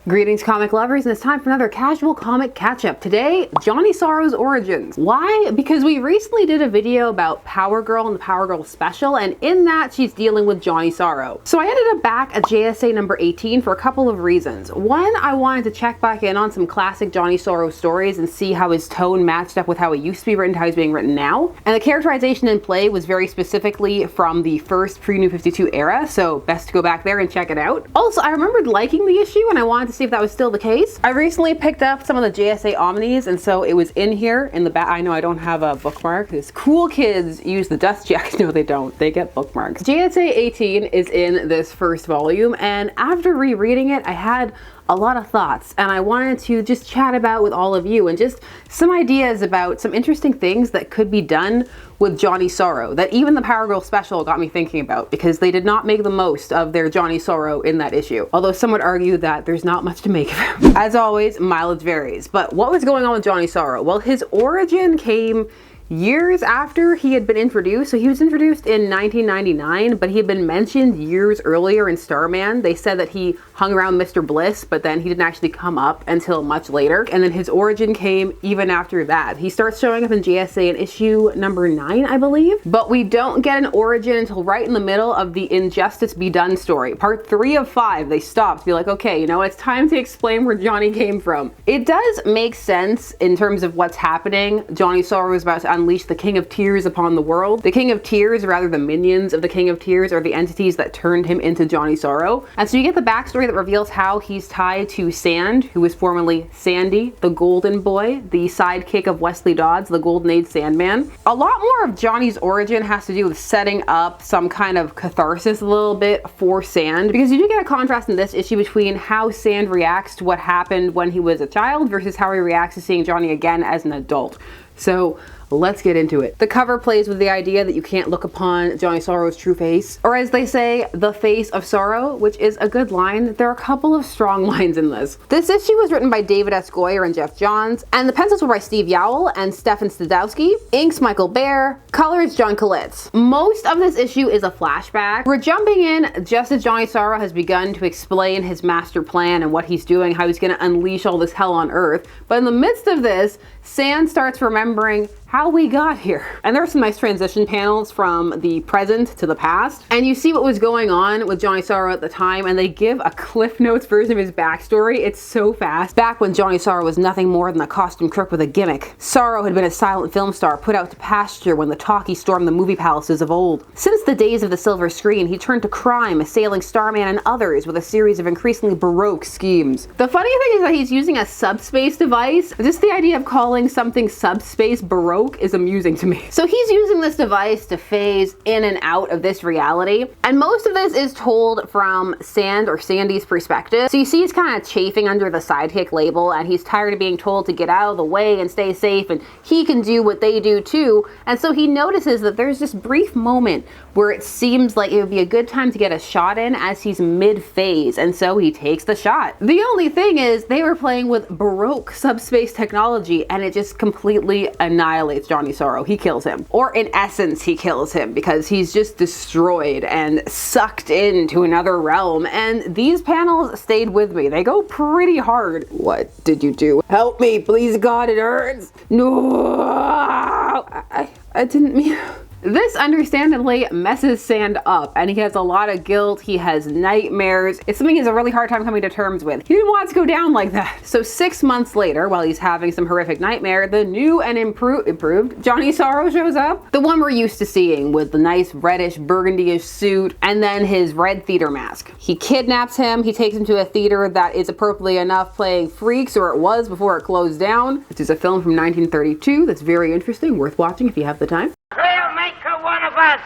Greetings comic lovers, and it's time for another casual comic catch-up. Today, Johnny Sorrow's origins. Why? Because we recently did a video about Power Girl and the Power Girl special, and in that she's dealing with Johnny Sorrow. So I ended up back at JSA number 18 for a couple of reasons. One, I wanted to check back in on some classic Johnny Sorrow stories and see how his tone matched up with how it used to be written, how he's being written now. And the characterization in play was very specifically from the first pre-New 52 era, so best to go back there and check it out. Also, I remembered liking the issue and I wanted to see if that was still the case. I recently picked up some of the JSA Omnis, and so it was in here in the back. I know I don't have a bookmark because cool kids use the dust jacket. No, they don't. They get bookmarks. JSA 18 is in this first volume, and after rereading it, I had a lot of thoughts, and I wanted to just chat about with all of you and just some ideas about some interesting things that could be done with Johnny Sorrow that even the Power Girl special got me thinking about, because they did not make the most of their Johnny Sorrow in that issue. Although some would argue that there's not much to make of him. As always, mileage varies. But what was going on with Johnny Sorrow? Well, his origin came years after he had been introduced. So he was introduced in 1999, but he had been mentioned years earlier in Starman. They said that he hung around Mr. Bliss, but then he didn't actually come up until much later. And then his origin came even after that. He starts showing up in JSA in issue number 9, I believe. But we don't get an origin until right in the middle of the Injustice Be Done story. Part 3 of 5, they stopped to be like, okay, you know, it's time to explain where Johnny came from. It does make sense in terms of what's happening. Johnny Sorrow is about to unleash the King of Tears upon the world. The King of Tears, or rather the minions of the King of Tears, are the entities that turned him into Johnny Sorrow. And so you get the backstory that reveals how he's tied to Sand, who was formerly Sandy, the Golden Boy, the sidekick of Wesley Dodds, the Golden Age Sandman. A lot more of Johnny's origin has to do with setting up some kind of catharsis a little bit for Sand, because you do get a contrast in this issue between how Sand reacts to what happened when he was a child versus how he reacts to seeing Johnny again as an adult. So let's get into it. The cover plays with the idea that you can't look upon Johnny Sorrow's true face, or as they say, the face of sorrow, which is a good line. There are a couple of strong lines in this. This issue was written by David S. Goyer and Jeff Johns, and the pencils were by Steve Yowell and Stefan Stadowski. Inks Michael Baer, colors John Collitz. Most of this issue is a flashback. We're jumping in just as Johnny Sorrow has begun to explain his master plan and what he's doing, how he's going to unleash all this hell on Earth. But in the midst of this, Sand starts remembering how we got here. And there are some nice transition panels from the present to the past. And you see what was going on with Johnny Sorrow at the time, and they give a Cliff Notes version of his backstory. It's so fast. Back when Johnny Sorrow was nothing more than a costume crook with a gimmick. Sorrow had been a silent film star put out to pasture when the talkies stormed the movie palaces of old. Since the days of the silver screen, he turned to crime, assailing Starman and others with a series of increasingly baroque schemes. The funny thing is that he's using a subspace device. Just the idea of calling something subspace baroque is amusing to me. So he's using this device to phase in and out of this reality, and most of this is told from Sand or Sandy's perspective. So you see he's kind of chafing under the sidekick label, and he's tired of being told to get out of the way and stay safe, and he can do what they do too. And so he notices that there's this brief moment where it seems like it would be a good time to get a shot in as he's mid-phase, and so he takes the shot. The only thing is they were playing with baroque subspace technology, and it just completely annihilates Johnny Sorrow. He kills him. Or in essence, he kills him, because he's just destroyed and sucked into another realm. And these panels stayed with me. They go pretty hard. What did you do? Help me, please God, it hurts. No, I didn't mean... This understandably messes Sand up, and he has a lot of guilt. He has nightmares. It's something he has a really hard time coming to terms with. He didn't want it to go down like that. So 6 months later, while he's having some horrific nightmare, the new and improved Johnny Sorrow shows up. The one we're used to seeing, with the nice reddish burgundy-ish suit and then his red theater mask. He kidnaps him. He takes him to a theater that is appropriately enough playing Freaks, or it was before it closed down, which is a film from 1932 that's very interesting, worth watching if you have the time. We'll make her one of us.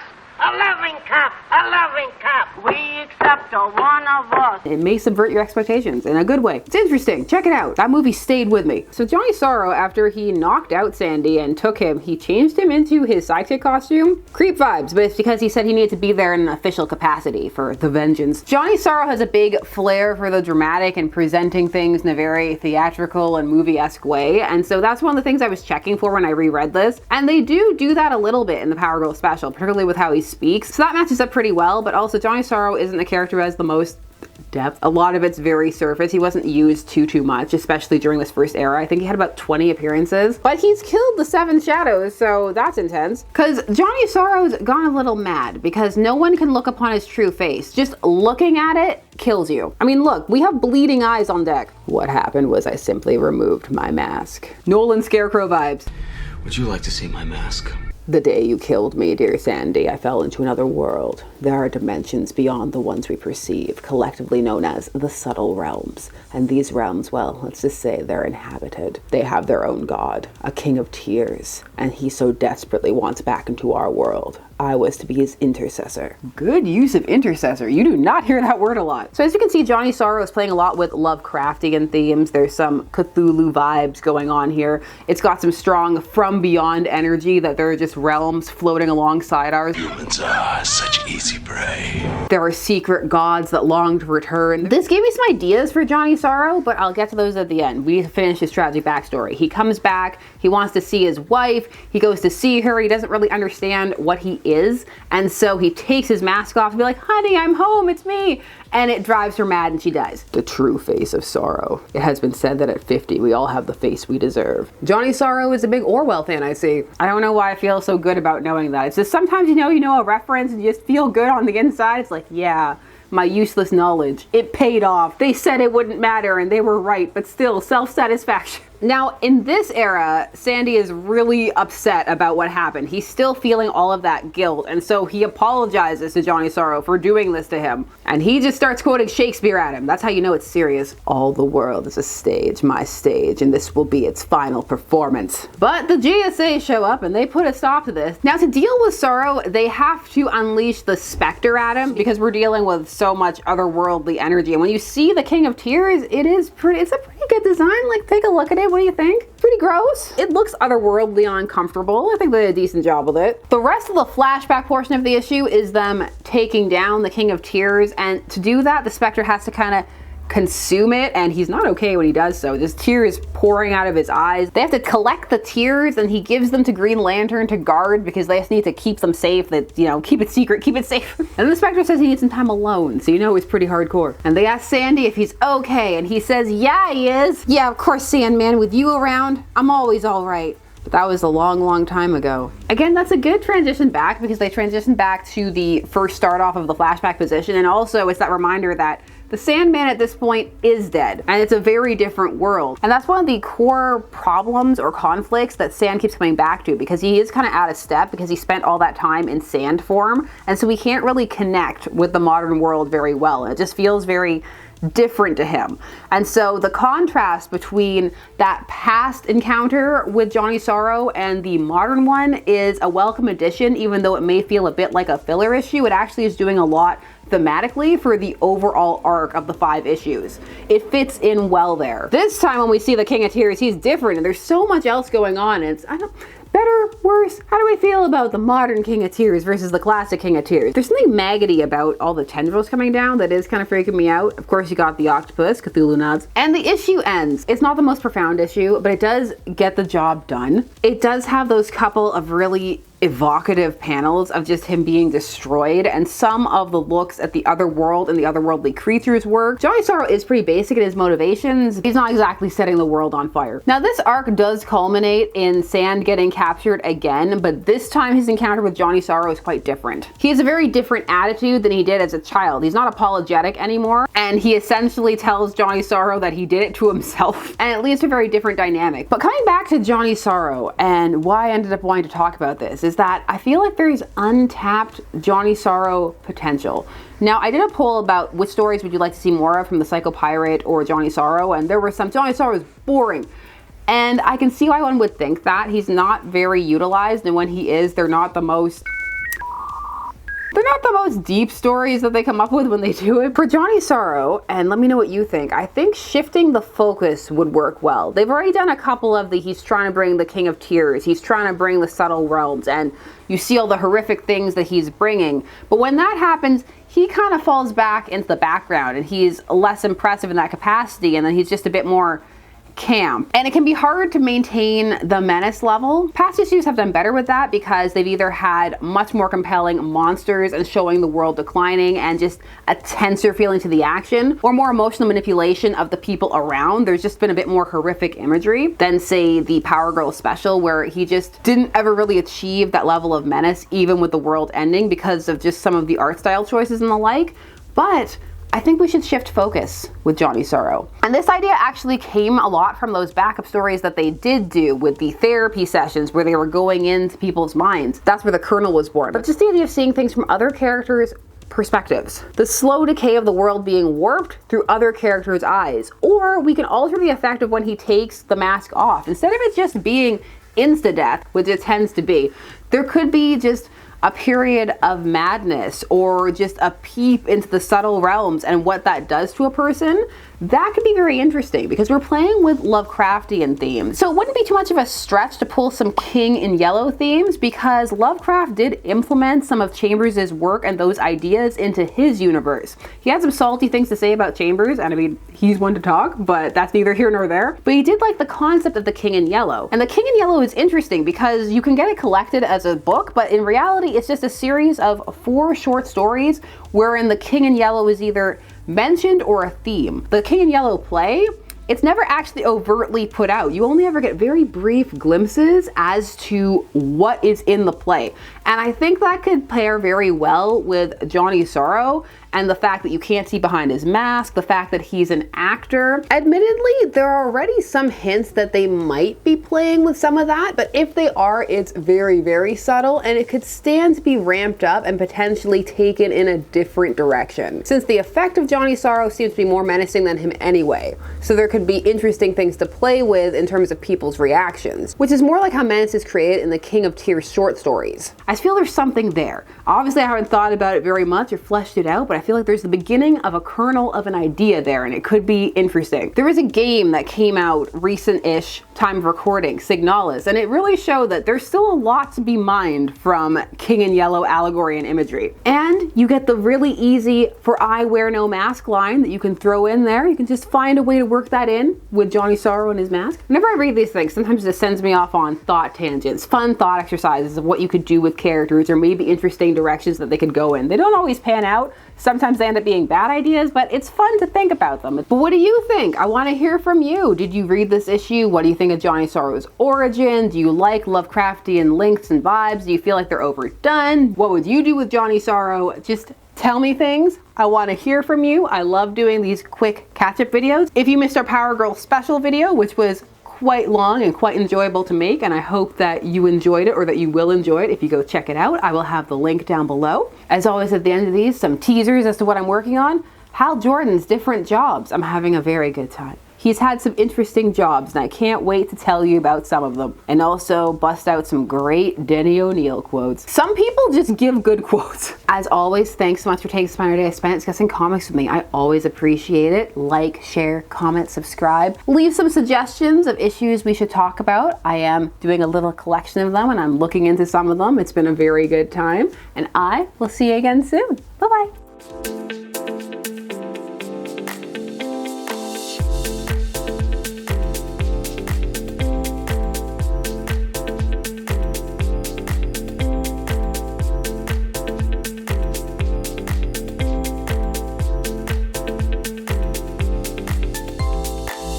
A loving cup. A loving cup. We accept a one of us. It may subvert your expectations in a good way. It's interesting. Check it out. That movie stayed with me. So Johnny Sorrow, after he knocked out Sandy and took him, he changed him into his sidekick costume. Creep vibes, but it's because he said he needed to be there in an official capacity for the vengeance. Johnny Sorrow has a big flair for the dramatic and presenting things in a very theatrical and movie-esque way, and so that's one of the things I was checking for when I reread this. And they do that a little bit in the Power Girl special, particularly with how he speaks. So that matches up pretty well, but also Johnny Sorrow isn't the character who has the most depth. A lot of it's very surface. He wasn't used too much, especially during this first era. I think he had about 20 appearances, but he's killed the 7 shadows, so that's intense. Because Johnny Sorrow's gone a little mad because no one can look upon his true face. Just looking at it kills you. I mean, look, we have bleeding eyes on deck. What happened was I simply removed my mask. Nolan Scarecrow vibes. Would you like to see my mask? The day you killed me, dear Sandy, I fell into another world. There are dimensions beyond the ones we perceive, collectively known as the subtle realms. And these realms, well, let's just say they're inhabited. They have their own god, a king of tears, and he so desperately wants back into our world. I was to be his intercessor. Good use of intercessor. You do not hear that word a lot. So as you can see, Johnny Sorrow is playing a lot with Lovecraftian themes. There's some Cthulhu vibes going on here. It's got some strong from beyond energy, that there are just realms floating alongside ours. Humans are such easy prey. There are secret gods that long to return. This gave me some ideas for Johnny Sorrow, but I'll get to those at the end. We finish his tragic backstory. He comes back, he wants to see his wife, he goes to see her, he doesn't really understand what he is, and so he takes his mask off and be like, honey, I'm home, it's me, and it drives her mad and she dies. The true face of sorrow. It has been said that at 50 we all have the face we deserve. Johnny Sorrow is a big Orwell fan, I see. I don't know why I feel so good about knowing that. It's just sometimes you know a reference and you just feel good on the inside. It's like, yeah, my useless knowledge, it paid off. They said it wouldn't matter and they were right, but still, self-satisfaction. Now, in this era, Sandy is really upset about what happened. He's still feeling all of that guilt, and so he apologizes to Johnny Sorrow for doing this to him. And he just starts quoting Shakespeare at him. That's how you know it's serious. All the world is a stage, my stage, and this will be its final performance. But the JSA show up and they put a stop to this. Now, to deal with Sorrow, they have to unleash the Spectre at him because we're dealing with so much otherworldly energy. And when you see the King of Tears, it's a pretty good design. Like, take a look at it. What do you think? Pretty gross. It looks otherworldly and uncomfortable. I think they did a decent job with it. The rest of the flashback portion of the issue is them taking down the King of Tears, and to do that, the Spectre has to kind of consume it, and he's not okay when he does so. Just tears pouring out of his eyes. They have to collect the tears, and he gives them to Green Lantern to guard because they just need to keep them safe. That, you know, keep it secret, keep it safe. And then the Spectre says he needs some time alone, so you know he's pretty hardcore. And they ask Sandy if he's okay, and he says, yeah, he is. Yeah, of course, Sandman, with you around, I'm always all right. But that was a long time ago. Again, that's a good transition back because they transition back to the first start off of the flashback position, and also it's that reminder that the Sandman at this point is dead, and it's a very different world. And that's one of the core problems or conflicts that Sand keeps coming back to, because he is kind of out of step because he spent all that time in sand form, and so he can't really connect with the modern world very well. It just feels very different to him. And so the contrast between that past encounter with Johnny Sorrow and the modern one is a welcome addition. Even though it may feel a bit like a filler issue, it actually is doing a lot thematically for the overall arc of the 5 issues. It fits in well there. This time when we see the King of Tears, he's different, and there's so much else going on. It's, better, worse? How do we feel about the modern King of Tears versus the classic King of Tears? There's something maggoty about all the tendrils coming down that is kind of freaking me out. Of course, you got the octopus, Cthulhu nods. And the issue ends. It's not the most profound issue, but it does get the job done. It does have those couple of really evocative panels of just him being destroyed, and some of the looks at the other world and the otherworldly creatures work. Johnny Sorrow is pretty basic in his motivations. He's not exactly setting the world on fire. Now, this arc does culminate in Sand getting captured again, but this time his encounter with Johnny Sorrow is quite different. He has a very different attitude than he did as a child. He's not apologetic anymore, and he essentially tells Johnny Sorrow that he did it to himself, and it leads to a very different dynamic. But coming back to Johnny Sorrow and why I ended up wanting to talk about this is that I feel like there's untapped Johnny Sorrow potential. Now, I did a poll about which stories would you like to see more of from the Psycho Pirate or Johnny Sorrow, and there were some. Johnny Sorrow is boring. And I can see why one would think that. He's not very utilized, and when he is, they're not the most deep stories that they come up with when they do it. For Johnny Sorrow, and let me know what you think, I think shifting the focus would work well. They've already done a couple of he's trying to bring the King of Tears, he's trying to bring the subtle realms, and you see all the horrific things that he's bringing. But when that happens, he kind of falls back into the background, and he's less impressive in that capacity, and then he's just a bit more camp, and it can be hard to maintain the menace level. Past issues have done better with that because they've either had much more compelling monsters and showing the world declining and just a tenser feeling to the action, or more emotional manipulation of the people around. There's just been a bit more horrific imagery than, say, the Power Girl special, where he just didn't ever really achieve that level of menace, even with the world ending, because of just some of the art style choices and the like. But I think we should shift focus with Johnny Sorrow. And this idea actually came a lot from those backup stories that they did do with the therapy sessions where they were going into people's minds. That's where the Colonel was born. But just the idea of seeing things from other characters' perspectives. The slow decay of the world being warped through other characters' eyes. Or we can alter the effect of when he takes the mask off. Instead of it just being insta-death, which it tends to be, there could be just a period of madness, or just a peep into the subtle realms and what that does to a person. That could be very interesting because we're playing with Lovecraftian themes. So it wouldn't be too much of a stretch to pull some King in Yellow themes, because Lovecraft did implement some of Chambers' work and those ideas into his universe. He had some salty things to say about Chambers, and I mean, he's one to talk, but that's neither here nor there. But he did like the concept of the King in Yellow. And the King in Yellow is interesting because you can get it collected as a book, but in reality, it's just a series of 4 short stories wherein the King in Yellow is either mentioned or a theme. The King in Yellow play, it's never actually overtly put out. You only ever get very brief glimpses as to what is in the play. And I think that could pair very well with Johnny Sorrow and the fact that you can't see behind his mask, the fact that he's an actor. Admittedly, there are already some hints that they might be playing with some of that, but if they are, it's very, very subtle, and it could stand to be ramped up and potentially taken in a different direction, since the effect of Johnny Sorrow seems to be more menacing than him anyway. So there could be interesting things to play with in terms of people's reactions, which is more like how menace is created in the King of Tears short stories. I feel there's something there. Obviously, I haven't thought about it very much or fleshed it out, but I feel like there's the beginning of a kernel of an idea there, and it could be interesting. There is a game that came out recent-ish time of recording, Signalis, and it really showed that there's still a lot to be mined from King in Yellow allegory and imagery. And you get the really easy "for I wear no mask" line that you can throw in there. You can just find a way to work that in with Johnny Sorrow and his mask. Whenever I read these things, sometimes it sends me off on thought tangents, fun thought exercises of what you could do with characters, or maybe interesting directions that they could go in. They don't always pan out. Sometimes they end up being bad ideas, but it's fun to think about them. But what do you think? I want to hear from you. Did you read this issue? What do you think of Johnny Sorrow's origin? Do you like Lovecraftian links and vibes? Do you feel like they're overdone? What would you do with Johnny Sorrow? Just tell me things. I want to hear from you. I love doing these quick catch-up videos. If you missed our Power Girl special video, which was quite long and quite enjoyable to make, and I hope that you enjoyed it, or that you will enjoy it if you go check it out. I will have the link down below. As always, at the end of these, some teasers as to what I'm working on. Hal Jordan's different jobs. I'm having a very good time. He's had some interesting jobs, and I can't wait to tell you about some of them. And also bust out some great Denny O'Neil quotes. Some people just give good quotes. As always, thanks so much for taking this time today spent discussing comics with me. I always appreciate it. Like, share, comment, subscribe. Leave some suggestions of issues we should talk about. I am doing a little collection of them, and I'm looking into some of them. It's been a very good time, and I will see you again soon.